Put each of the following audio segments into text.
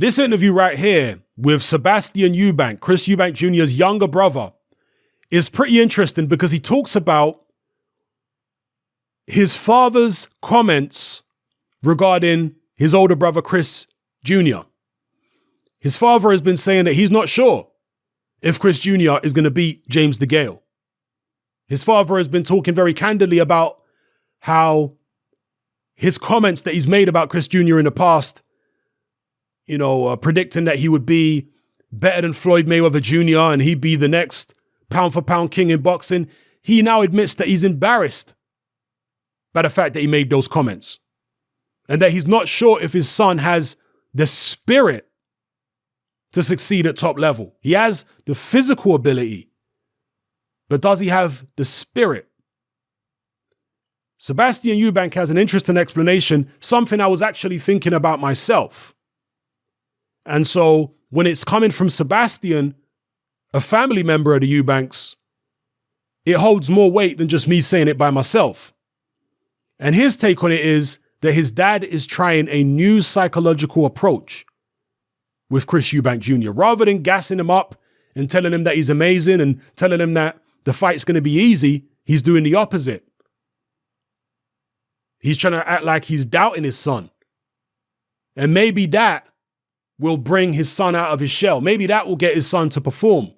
This interview right here with Sebastian Eubank, Chris Eubank Jr.'s younger brother, is pretty interesting because he talks about his father's comments regarding his older brother, Chris Jr. His father has been saying that he's not sure if Chris Jr. is going to beat James DeGale. His father has been talking very candidly about how his comments that he's made about Chris Jr. in the past, predicting that he would be better than Floyd Mayweather Jr. and he'd be the next pound for pound king in boxing. He now admits that he's embarrassed by the fact that he made those comments and that he's not sure if his son has the spirit to succeed at top level. He has the physical ability, but does he have the spirit? Sebastian Eubank has an interesting explanation, something I was actually thinking about myself. And so when it's coming from Sebastian, a family member of the Eubanks, it holds more weight than just me saying it by myself. And his take on it is that his dad is trying a new psychological approach with Chris Eubank Jr. Rather than gassing him up and telling him that he's amazing and telling him that the fight's going to be easy, he's doing the opposite. He's trying to act like he's doubting his son. And maybe that will bring his son out of his shell. Maybe that will get his son to perform.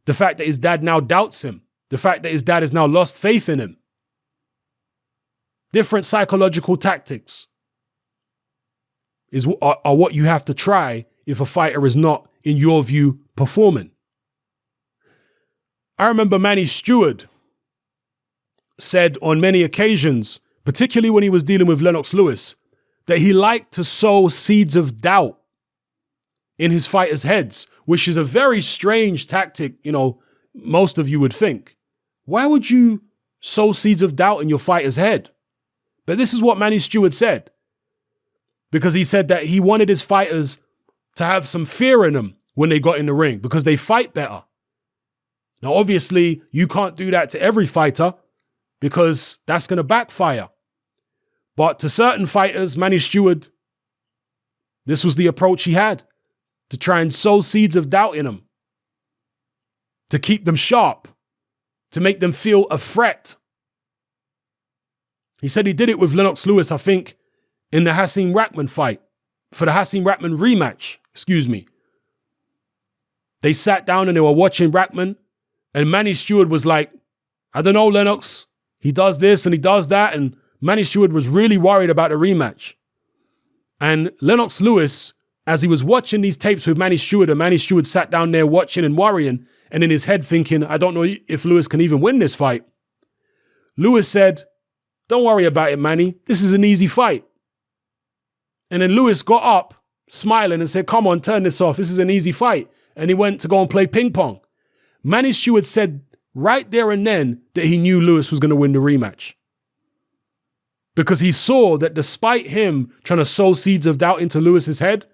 The fact that his dad now doubts him. The fact that his dad has now lost faith in him. Different psychological tactics are what you have to try if a fighter is not, in your view, performing. I remember Manny Stewart said on many occasions, particularly when he was dealing with Lennox Lewis, that he liked to sow seeds of doubt in his fighters' heads, which is a very strange tactic, most of you would think. Why would you sow seeds of doubt in your fighter's head? But this is what Manny Stewart said, because he said that he wanted his fighters to have some fear in them when they got in the ring because they fight better. Now, obviously, you can't do that to every fighter because that's going to backfire. But to certain fighters, Manny Stewart, this was the approach he had, to try and sow seeds of doubt in them, to keep them sharp, to make them feel a threat. He said he did it with Lennox Lewis, I think, in the Hasim Rahman fight, for the Hasim Rahman rematch, They sat down and they were watching Rahman, and Manny Stewart was like, I don't know, Lennox, he does this and he does that, and Manny Stewart was really worried about the rematch. And Lennox Lewis, as he was watching these tapes with Manny Stewart, and Manny Stewart sat down there watching and worrying, and in his head thinking, I don't know if Lewis can even win this fight. Lewis said, don't worry about it, Manny. This is an easy fight. And then Lewis got up, smiling, and said, come on, turn this off. This is an easy fight. And he went to go and play ping pong. Manny Stewart said right there and then that he knew Lewis was going to win the rematch. Because he saw that despite him trying to sow seeds of doubt into Lewis's head,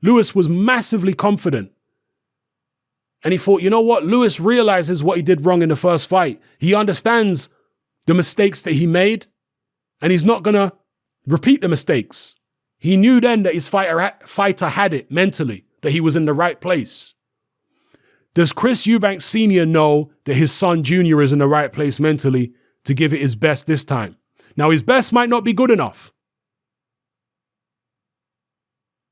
Lewis was massively confident. And he thought, you know what? Lewis realizes what he did wrong in the first fight. He understands the mistakes that he made, and he's not going to repeat the mistakes. He knew then that his fighter had it mentally, that he was in the right place. Does Chris Eubank Sr. know that his son Jr. is in the right place mentally to give it his best this time? Now, his best might not be good enough.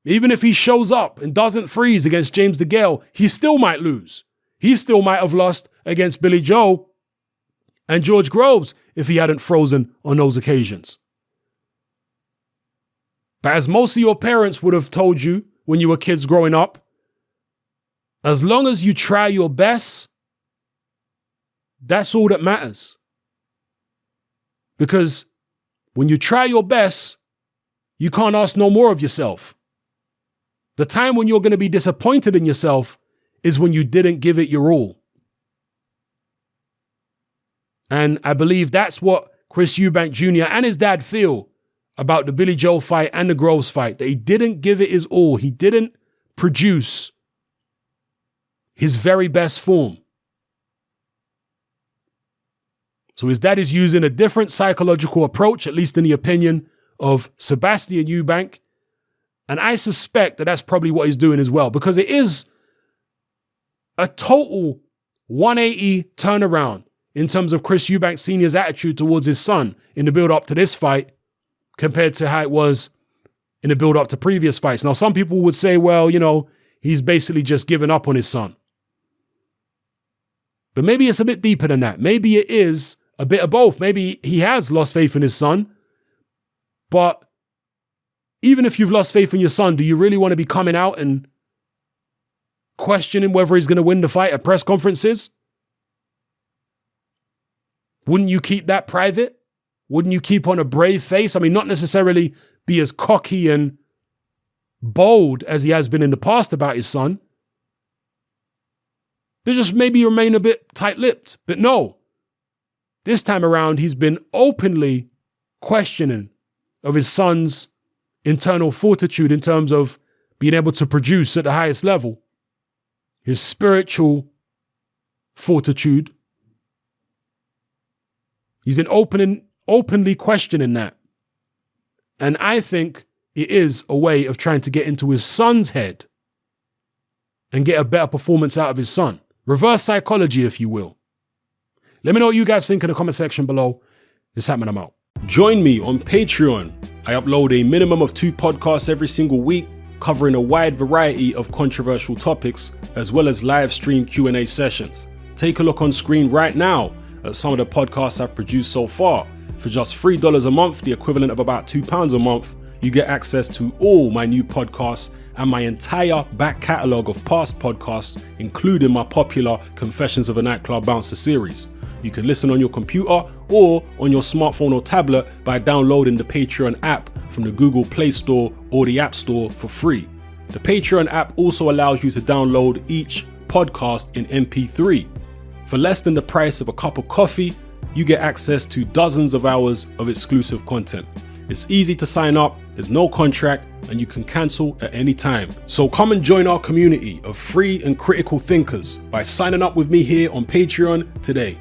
Even if he shows up and doesn't freeze against James DeGale, he still might lose. He still might have lost against Billy Joe and George Groves if he hadn't frozen on those occasions. But as most of your parents would have told you when you were kids growing up, as long as you try your best, that's all that matters. Because when you try your best, you can't ask no more of yourself. The time when you're going to be disappointed in yourself is when you didn't give it your all. And I believe that's what Chris Eubank Jr. and his dad feel about the Billy Joe fight and the Groves fight, that he didn't give it his all. He didn't produce his very best form. So his dad is using a different psychological approach, at least in the opinion of Sebastian Eubank. And I suspect that that's probably what he's doing as well, because it is a total 180 turnaround in terms of Chris Eubank Sr.'s attitude towards his son in the build up to this fight compared to how it was in the build up to previous fights. Now, some people would say, well, he's basically just given up on his son. But maybe it's a bit deeper than that. Maybe it is a bit of both. Maybe he has lost faith in his son. But even if you've lost faith in your son, do you really want to be coming out and questioning whether he's going to win the fight at press conferences? Wouldn't you keep that private? Wouldn't you keep on a brave face? I mean, not necessarily be as cocky and bold as he has been in the past about his son, but just maybe remain a bit tight-lipped. But no, this time around, he's been openly questioning of his son's internal fortitude in terms of being able to produce at the highest level, his spiritual fortitude. He's been openly questioning that. And I think it is a way of trying to get into his son's head and get a better performance out of his son. Reverse psychology, if you will. Let me know what you guys think in the comment section below. It's happening, I'm out. Join me on Patreon. I upload a minimum of 2 podcasts every single week, covering a wide variety of controversial topics, as well as live stream Q&A sessions. Take a look on screen right now at some of the podcasts I've produced so far. For just $3 a month, the equivalent of about £2 a month, you get access to all my new podcasts and my entire back catalogue of past podcasts, including my popular Confessions of a Nightclub Bouncer series. You can listen on your computer or on your smartphone or tablet by downloading the Patreon app from the Google Play Store or the App Store for free. The Patreon app also allows you to download each podcast in MP3. For less than the price of a cup of coffee, you get access to dozens of hours of exclusive content. It's easy to sign up, there's no contract, and you can cancel at any time. So come and join our community of free and critical thinkers by signing up with me here on Patreon today.